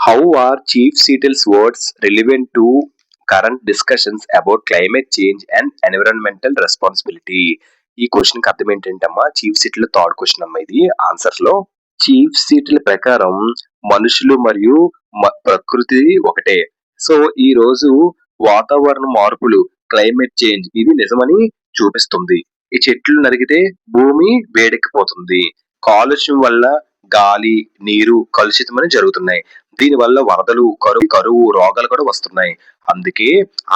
How are Chief Seattle's words relevant to current discussions about climate change and environmental responsibility? ఈ question కి అర్థం ఏంటంటమ్మా, chief సీట్ల third question అమ్మా. ఇది answer లో చీఫ్ సీట్ల ప్రకారం మనుషులు మరియు ప్రకృతి ఒకటే. సో ఈ రోజు వాతావరణ మార్పులు, క్లైమేట్ చేంజ్ ఇది నిజమని చూపిస్తుంది. ఈ చెట్లు నరికితే భూమి వేడెక్కిపోతుంది. కాలుష్యం వల్ల గాలి, నీరు కలుషితమని జరుగుతున్నాయి. దీనివల్ల వరదలు, కరువు, రోగాలు కూడా వస్తున్నాయి. అందుకే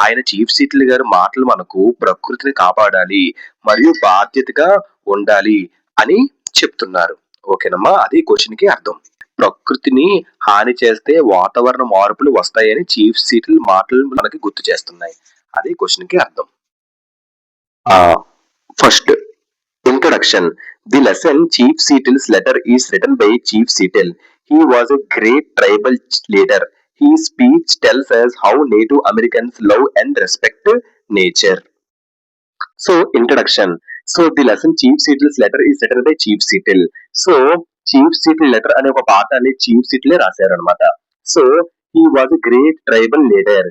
ఆయన చీఫ్ సీట్ల గారి మాటలు మనకు ప్రకృతిని కాపాడాలి మరియు బాధ్యతగా ఉండాలి అని చెప్తున్నారు. ఓకేనమ్మా, అది క్వశ్చన్ కి అర్థం. ప్రకృతిని హాని చేస్తే వాతావరణ మార్పులు వస్తాయని చీఫ్ సీట్ల మాటలు మనకి గుర్తు చేస్తున్నాయి. అది క్వశ్చన్ కి అర్థం. First introduction. The lesson Chief Seattle's letter is written by Chief Seattle. He was a great tribal leader. His speech tells us how Native Americans love and respect nature. So, introduction. So, the lesson Chief Seattle's letter is written by Chief Seattle. So, Chief Seattle letter అనే ఒక పాఠాన్ని chief సీట్లే రాశారు అనమాట. So, he was a great tribal leader.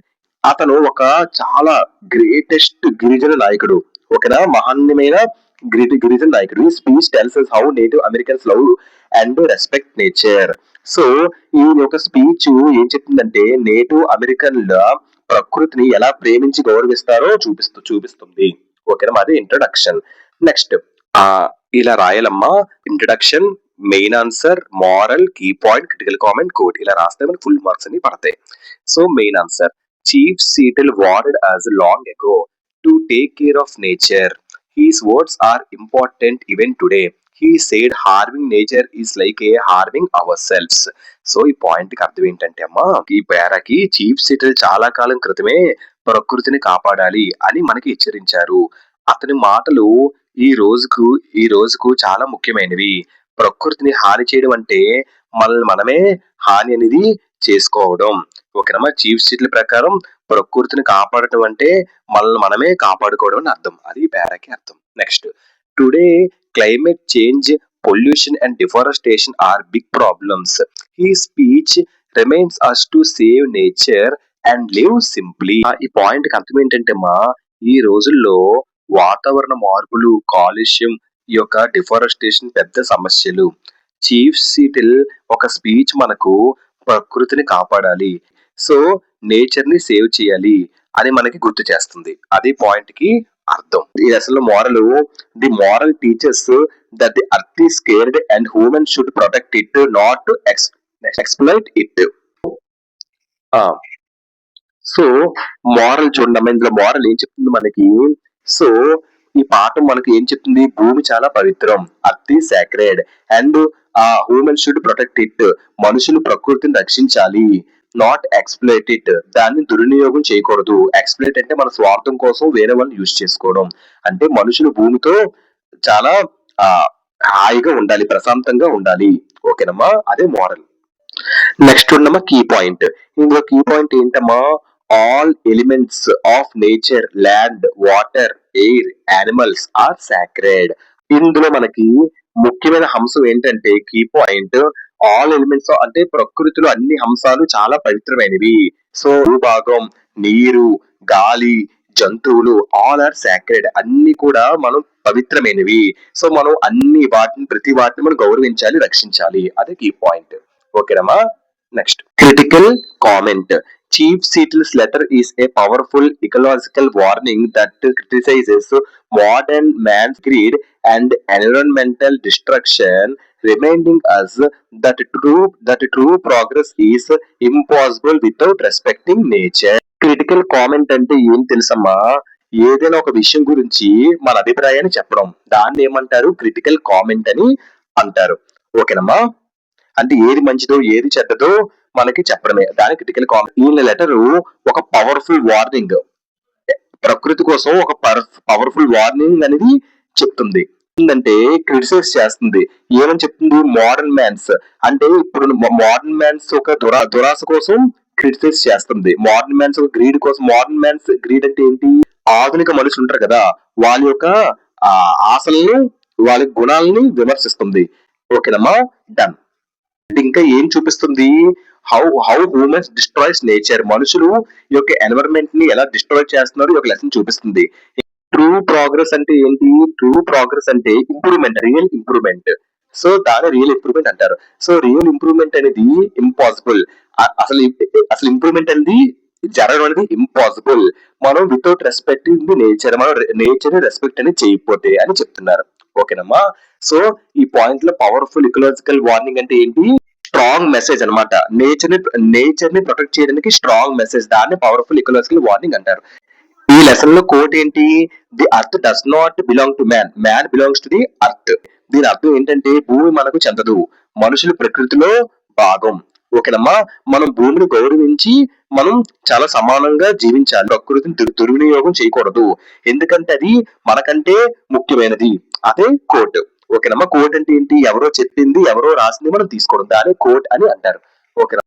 అతను ఒక చాలా greatest గిరిజన నాయకుడు. ఓకేనా, మహాన్యమైన గిరిజన నాయకుడు. ఈ speech tells us how Native Americans love and respect nature. So ఈ యొక్క స్పీచ్ ఏం చెప్తుందంటే నేటివ్ అమెరికన్ల ప్రకృతిని ఎలా ప్రేమించి గౌరవిస్తారో చూపిస్తుంది. ఓకేనా, అదే ఇంట్రడక్షన్. నెక్స్ట్ ఇలా రాయాలమ్మా. Introduction, main answer, moral, key point, critical comment, quote ఇలా రాస్తే మనకి ఫుల్ మార్క్స్ అని పడతాయి. So main answer, chief Seattle warned as long ago to take care of nature. His words are important even today. He said harming nature is like a harming ourselves. So ఈ point కి అర్థం ఏంటంటే అమ్మా, ఈ పేరాకి chief సీటిల్ చాలా కాలం క్రితమే ప్రకృతిని కాపాడాలి అని మనకి హెచ్చరించారు. అతని మాటలు ఈ రోజుకు చాలా ముఖ్యమైనవి. ప్రకృతిని హాని చేయడం అంటే మనల్ని మనమే హాని అనేది చేసుకోవడం. ఓకేనమ్మా, చీఫ్ సీట్ల ప్రకారం ప్రకృతిని కాపాడటం అంటే మనల్ని మనమే కాపాడుకోవడం అని అర్థం. అది పేరాకి అర్థం. Next, today climate change, pollution and deforestation are big problems. ఈ speech reminds us to save nature and live simply. ఈ పాయింట్ కి అర్థం ఏంటంటే మా, ఈ రోజుల్లో వాతావరణ మార్పులు, కాలుష్యం, ఈ యొక్క డిఫారెస్టేషన్ పెద్ద సమస్యలు. చీఫ్ సీటిల్ ఒక స్పీచ్ మనకు ప్రకృతిని కాపాడాలి, సో నేచర్ ని సేవ్ చేయాలి అని మనకి గుర్తు చేస్తుంది. అది పాయింట్ కి అర్థం. ఈ అసలు moral, the moral teachers that the earth is scared and human should protect it, not to exploit it. So moral చూడండి, ఇందులో మోరల్ ఏం చెప్తుంది మనకి. సో ఈ పాఠం మనకి ఏం చెప్తుంది, భూమి చాలా పవిత్రం, earth is sacred and human should protect it, మనుషులు ప్రకృతిని రక్షించాలి, నాట్ ఎక్స్ప్లైట్ ఇట్, దాన్ని దుర్వినియోగం చేయకూడదు. ఎక్స్ప్లైట్ అంటే మన స్వార్థం కోసం వేరే వాళ్ళని యూజ్ చేసుకోవడం. అంటే మనుషులు భూమితో చాలా హాయిగా ఉండాలి, ప్రశాంతంగా ఉండాలి. ఓకేనమ్మా, అదే మోరల్. నెక్స్ట్ ఉన్నమా కీ పాయింట్. ఇందులో కీ పాయింట్ ఏంటమ్మా, all elements of nature, land, water, air, animals are sacred. ఇందులో మనకి ముఖ్యమైన అంశం ఏంటంటే కీ పాయింట్, ఆల్ ఎలిమెంట్స్ అంటే ప్రకృతిలో అన్ని అంశాలు చాలా పవిత్రమైనవి. సో భూభాగం, నీరు, గాలి, జంతువులు ఆల్ ఆర్ సాక్రెడ్, అన్ని కూడా మనం పవిత్రమైనవి. సో మనం అన్ని ప్రతి వాటిని మనం గౌరవించాలి, రక్షించాలి. అదే కీ పాయింట్. ఓకేనమ్మా. Next, critical comment. Chief Seattle's letter is a powerful ecological warning that criticizes modern man's greed and environmental destruction, reminding us that true progress is impossible without respecting nature. Critical comment అంటే ఏం తెలుసమ్మా, ఏదైనా ఒక విషయం గురించి మన అభిప్రాయాన్ని చెప్పడం, దాన్ని ఏమంటారు, క్రిటికల్ కామెంట్ అని అంటారు. ఓకేనమ్మా, అంటే ఏది మంచిదో ఏది చెడ్డదో మనకి చెప్పడమే, దాని క్రిటికల్ కామెంట్. ఈ లెటర్ ఒక పవర్ఫుల్ వార్నింగ్, ప్రకృతి కోసం ఒక పవర్ఫుల్ వార్నింగ్ అనేది చెప్తుంది. ఏంటంటే క్రిటిసైజ్ చేస్తుంది. ఏమని చెప్తుంది, మోడర్న్ మ్యాన్స్ అంటే ఇప్పుడు మోడర్న్ మ్యాన్స్ ఒక దురాశ కోసం క్రిటిసైజ్ చేస్తుంది. మోడర్న్ మ్యాన్స్ ఒక గ్రీడ్ కోసం. మోడర్న్ మ్యాన్స్ గ్రీడ్ అంటే ఏంటి, ఆధునిక మనుషులు ఉంటారు కదా, వాళ్ళ యొక్క ఆశలను, వాళ్ళ గుణాలని విమర్శిస్తుంది. ఓకేనమ్మా, డన్. ఇంకా ఏం చూపిస్తుంది, హౌ హ్యూమన్స్ డిస్ట్రాయ్స్ నేచర్, మనుషులు ఈ యొక్క ఎన్విరాన్మెంట్ ని ఎలా డిస్ట్రాయ్ చేస్తున్నారు ఈ యొక్క లెసన్ చూపిస్తుంది. ట్రూ ప్రోగ్రెస్ అంటే ఏంటి? ట్రూ ప్రోగ్రెస్ అంటే ఇంప్రూవ్మెంట్, రియల్ ఇంప్రూవ్మెంట్. సో దాని రియల్ ఇంప్రూవ్మెంట్ అంటారు. సో రియల్ ఇంప్రూవ్మెంట్ అనేది ఇంపాసిబుల్. అసలు అసలు ఇంప్రూవ్మెంట్ అనేది జరగడం అనేది ఇంపాసిబుల్. మనం వితౌట్ రెస్పెక్టింగ్ ది నేచర్, మనం నేచర్ ని రెస్పెక్ట్ అనేది చేయకపోతే అని చెప్తున్నారు. ఓకేనమ్మా. సో ఈ పాయింట్ లో పవర్ఫుల్ ఇకలాజికల్ వార్నింగ్ అంటే ఏంటి? స్ట్రాంగ్ మెసేజ్ అనమాట. నేచర్ ని ప్రొటెక్ట్ చేయడానికి స్ట్రాంగ్ మెసేజ్, దాన్ని పవర్ఫుల్ ఇకలాజికల్ వార్నింగ్ అంటారు. ఈ లెసన్ లో కోట్ ఏంటి? The earth does not belong to man, man belongs to the earth. దీని అర్థం ఏంటంటే భూమి మనకు చెందదు, మనుషులు ప్రకృతిలో భాగం. ఓకేనమ్మా. మనం భూమిని గౌరవించి మనం చాలా సమానంగా జీవించాలి. ప్రకృతిని దుర్వినియోగం చేయకూడదు, ఎందుకంటే అది మనకంటే ముఖ్యమైనది. అదే కోట్. ఓకేనమ్మా. కోట్ అంటే ఏంటి? ఎవరో చెప్పింది, ఎవరో రాసింది మనం తీసుకోవడం, దాన్ని కోట్ అని అంటారు. ఓకేనా.